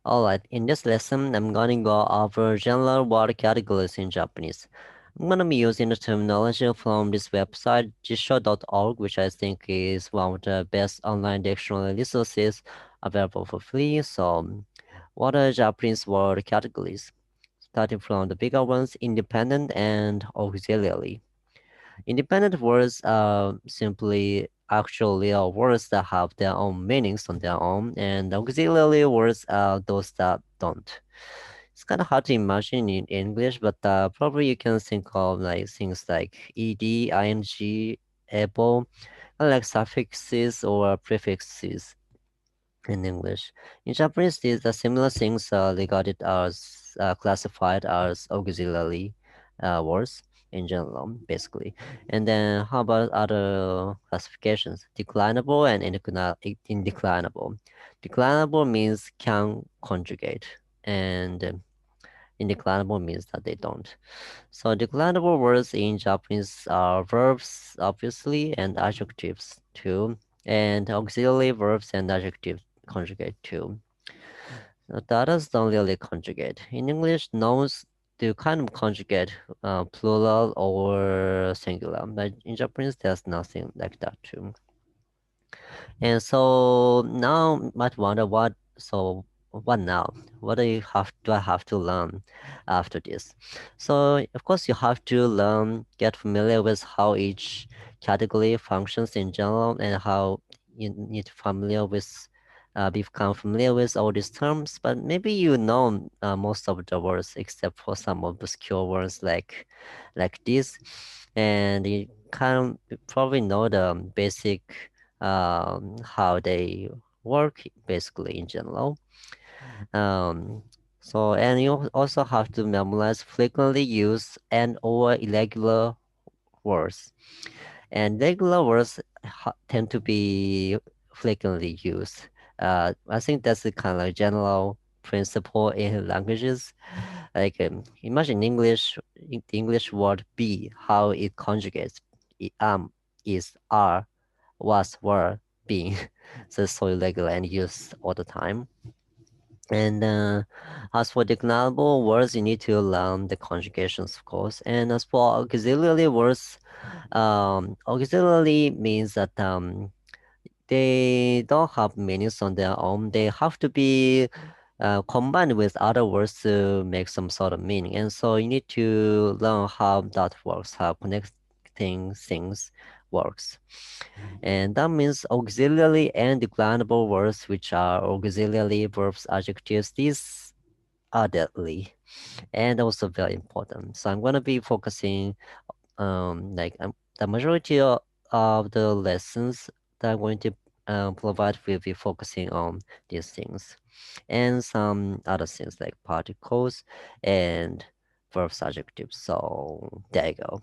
Alright, in this lesson, I'm gonna go over general word categories in Japanese. I'm gonna be using the terminology from this website, jisho.org, which I think is one of the best online dictionary resources available for free. So, what are Japanese word categories? Starting from the bigger ones, independent and auxiliary. Independent words are simply actually words that have their own meanings on their own, and auxiliary words are those that don't. It's kind of hard to imagine in English, but probably you can think of like things like ed, ing, able, like suffixes or prefixes in English. In Japanese, these are similar things regarded as classified as auxiliary words in general, basically. And then how about other classifications? Declinable and indeclinable. Declinable means can conjugate, and indeclinable means that they don't. So declinable words in Japanese are verbs, obviously, and adjectives too, and auxiliary verbs and adjectives conjugate too. So the others don't really conjugate. In English, nouns do kind of conjugate plural or singular, but in Japanese, there's nothing like that too. And so now you might wonder what now? What do I have to learn after this? So of course you have to learn, get familiar with how each category functions in general and how you need to become familiar with all these terms, but maybe you know most of the words except for some obscure words like this, and you kind of probably know the basic how they work basically in general. Um, and you also have to memorize frequently used and or irregular words. And regular words tend to be frequently used. I think that's the kind of like general principle in languages. Like imagine the English word be, how it conjugates. It, is, are, was, were, being. So it's so irregular and used all the time. And as for declinable words, you need to learn the conjugations, of course. And as for auxiliary words, auxiliary means that they don't have meanings on their own. They have to be combined with other words to make some sort of meaning. And so you need to learn how that works, how connecting things works. And that means auxiliary and declinable words, which are auxiliary verbs, adjectives, these are deadly and also very important. So I'm going to be focusing the majority of the lessons that I'm going to provide will be focusing on these things and some other things like particles and verbs, adjectives. So there you go.